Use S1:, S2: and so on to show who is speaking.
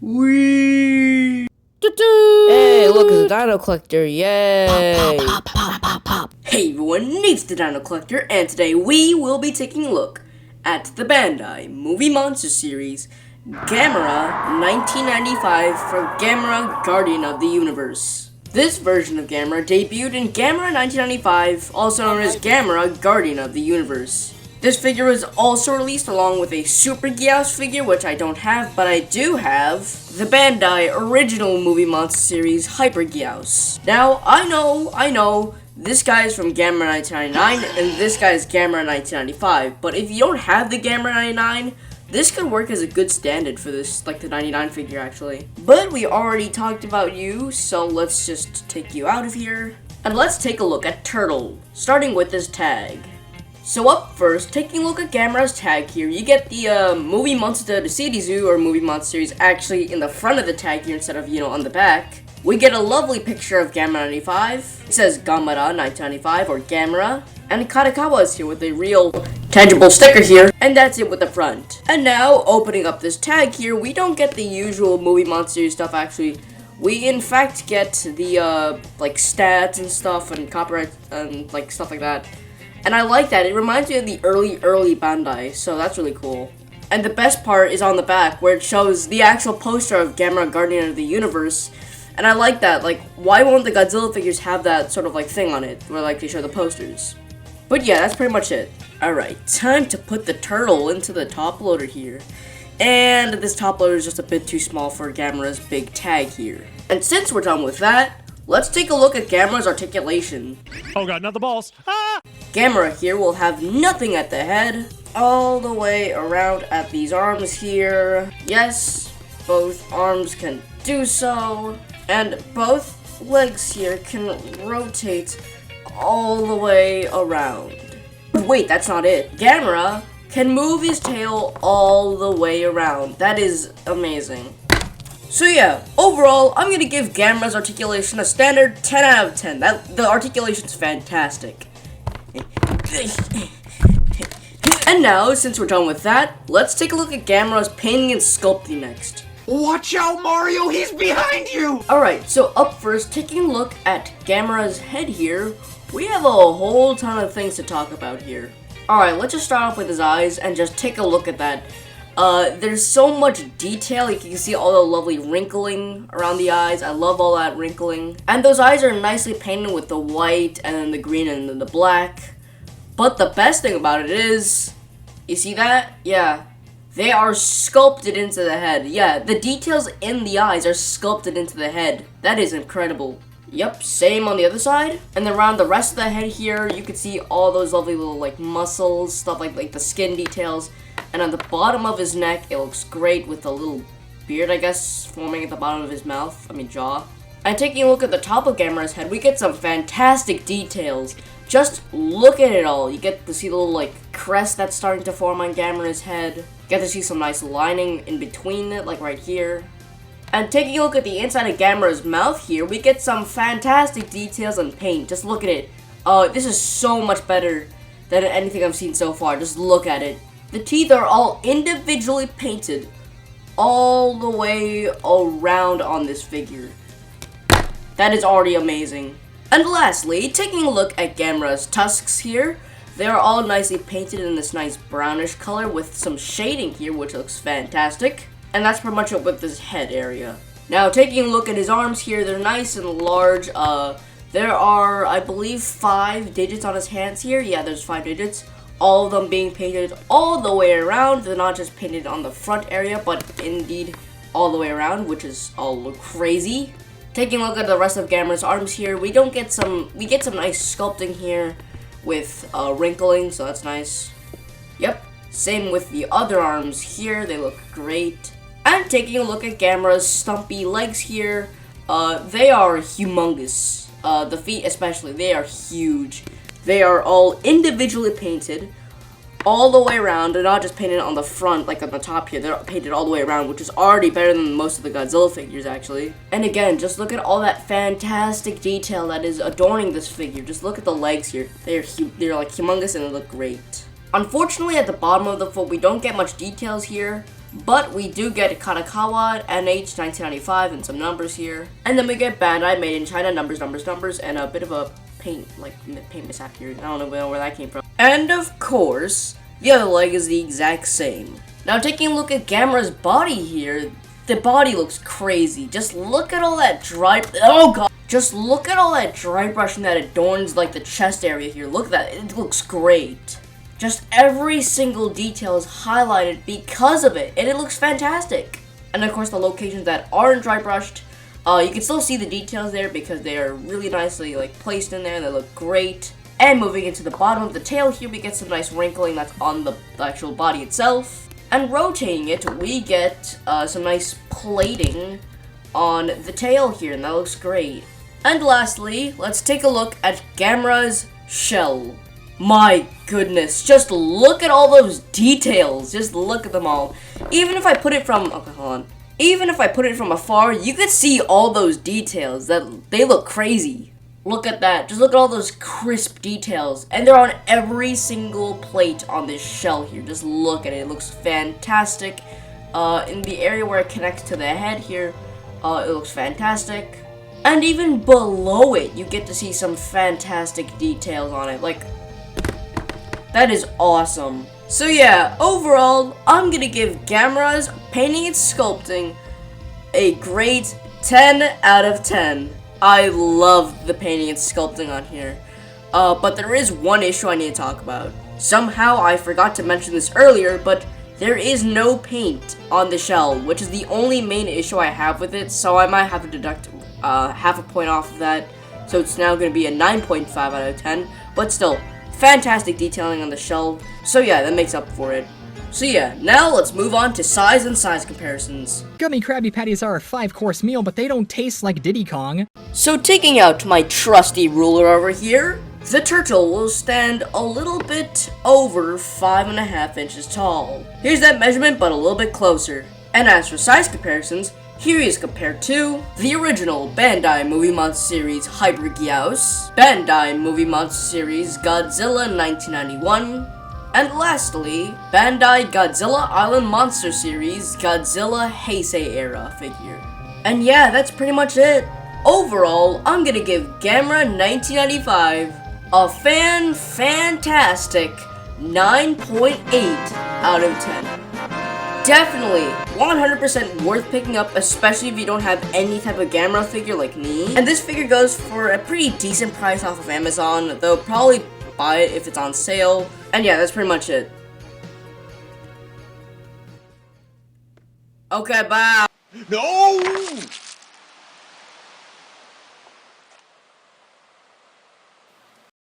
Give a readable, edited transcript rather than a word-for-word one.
S1: Wee!
S2: Hey, look, it's the TheDinoCollector, yay!
S1: Hey everyone, it's the TheDinoCollector, and today we will be taking a look at the Bandai Movie Monster Series, Gamera 1995 from Gamera Guardian of the Universe. This version of Gamera debuted in Gamera 1995, also known as Gamera Guardian of the Universe. This figure was also released along with a Super Gyaos figure, which I don't have, but I do have the Bandai original Movie Monster Series Hyper Gyaos. Now, I know, this guy is from Gamera 1999, and this guy is Gamera 1995, but if you don't have the Gamera 99, this could work as a good stand-in for this, like the 99 figure, actually. But we already talked about you, so let's just take you out of here. And let's take a look at Turtle, starting with this tag. So up first, taking a look at Gamera's tag here, you get the Movie Monster the CD Zoo or Movie Monster Series actually in the front of the tag here instead of, on the back. We get a lovely picture of Gamera 95. It says Gamera 1995 or Gamera. And Katakawa is here with a real tangible sticker here. And that's it with the front. And now, opening up this tag here, we don't get the usual Movie Monster Series stuff actually. We in fact get the like stats and stuff and copyright and like stuff like that. And I like that. It reminds me of the early Bandai, so that's really cool. And the best part is on the back, where it shows the actual poster of Gamera Guardian of the Universe. And I like that. Like, why won't the Godzilla figures have that sort of like thing on it, where like they show the posters? But yeah, that's pretty much it. Alright, time to put the turtle into the top loader here. And this top loader is just a bit too small for Gamera's big tag here. And since we're done with that, let's take a look at Gamera's articulation.
S3: Oh god, not the balls! Ah!
S1: Gamera here will have nothing at the head, all the way around at these arms here. Yes, both arms can do so, and both legs here can rotate all the way around. Wait, that's not it. Gamera can move his tail all the way around. That is amazing. So yeah, overall, I'm gonna give Gamera's articulation a standard 10 out of 10. The articulation's fantastic. And now, since we're done with that, let's take a look at Gamera's painting and sculpting next.
S4: Watch out, Mario! He's behind you!
S1: Alright, so up first, taking a look at Gamera's head here, we have a whole ton of things to talk about here. Alright, let's just start off with his eyes and just take a look at that. There's so much detail. You can see all the lovely wrinkling around the eyes. I love all that wrinkling. And those eyes are nicely painted with the white and then the green and then the black. But the best thing about it is, you see that? Yeah. They are sculpted into the head. Yeah, the details in the eyes are sculpted into the head. That is incredible. Yep, same on the other side. And then around the rest of the head here, you can see all those lovely little like muscles, stuff like the skin details. And on the bottom of his neck, it looks great with a little beard, I guess, forming at the bottom of his jaw. And taking a look at the top of Gamera's head, we get some fantastic details. Just look at it all. You get to see the little, like, crest that's starting to form on Gamera's head. You get to see some nice lining in between it, like right here. And taking a look at the inside of Gamera's mouth here, we get some fantastic details and paint. Just look at it. This is so much better than anything I've seen so far. Just look at it. The teeth are all individually painted all the way around on this figure. That is already amazing. And lastly, taking a look at Gamera's tusks here, they are all nicely painted in this nice brownish color with some shading here, which looks fantastic. And that's pretty much it with this head area. Now, taking a look at his arms here, they're nice and large. There are, I believe, 5 digits on his hands here. Yeah, there's 5 digits. All of them being painted all the way around. They're not just painted on the front area, but indeed all the way around, which is all crazy. Taking a look at the rest of Gamera's arms here, we get some nice sculpting here with wrinkling, so that's nice. Yep, same with the other arms here, they look great. And taking a look at Gamera's stumpy legs here, they are humongous. The feet especially, they are huge. They are all individually painted all the way around. They're not just painted on the front, like on the top here. They're painted all the way around, which is already better than most of the Godzilla figures, actually. And again, just look at all that fantastic detail that is adorning this figure. Just look at the legs here. They're like humongous and they look great. Unfortunately, at the bottom of the foot, we don't get much details here. But we do get Kanakawa, NH 1995, and some numbers here. And then we get Bandai, made in China, numbers, and a bit of a paint mishap here. I don't know where that came from. And of course, the other leg is the exact same. Now taking a look at Gamera's body here, the body looks crazy. Just look at all that oh god. Just look at all that dry brushing that adorns like the chest area here. Look at that, it looks great. Just every single detail is highlighted because of it, and it looks fantastic. And of course the locations that aren't dry brushed, you can still see the details there because they are really nicely placed in there. They look great. And moving into the bottom of the tail here, we get some nice wrinkling that's on the actual body itself. And rotating it, we get some nice plating on the tail here, and that looks great. And lastly, let's take a look at Gamera's shell. My goodness, just look at all those details. Just look at them all. Even if I put it from, okay, hold on. Even if I put it from afar, you could see all those details. They look crazy. Look at that. Just look at all those crisp details. And they're on every single plate on this shell here. Just look at it. It looks fantastic. In the area where it connects to the head here, it looks fantastic. And even below it, you get to see some fantastic details on it. That is awesome. So yeah, overall, I'm gonna give Gamera's painting and sculpting a great 10 out of 10. I love the painting and sculpting on here. But there is one issue I need to talk about. Somehow I forgot to mention this earlier, but there is no paint on the shell, which is the only main issue I have with it, so I might have to deduct half a point off of that. So it's now going to be a 9.5 out of 10, but still, fantastic detailing on the shell. So yeah, that makes up for it. So yeah, now let's move on to size and size comparisons.
S5: Gummy Krabby Patties are a 5-course meal, but they don't taste like Diddy Kong.
S1: So taking out my trusty ruler over here, the turtle will stand a little bit over 5.5 inches tall. Here's that measurement, but a little bit closer. And as for size comparisons, here he is compared to the original Bandai Movie Monster Series Hybrid Gyaos, Bandai Movie Monster Series Godzilla 1991, and lastly, Bandai Godzilla Island Monster Series Godzilla Heisei era figure. And yeah, that's pretty much it. Overall, I'm gonna give Gamera 1995 a fantastic 9.8 out of 10. Definitely 100% worth picking up, especially if you don't have any type of Gamera figure like me. And this figure goes for a pretty decent price off of Amazon, though probably buy it if it's on sale. And yeah, that's pretty much it. Okay, bye.
S4: No!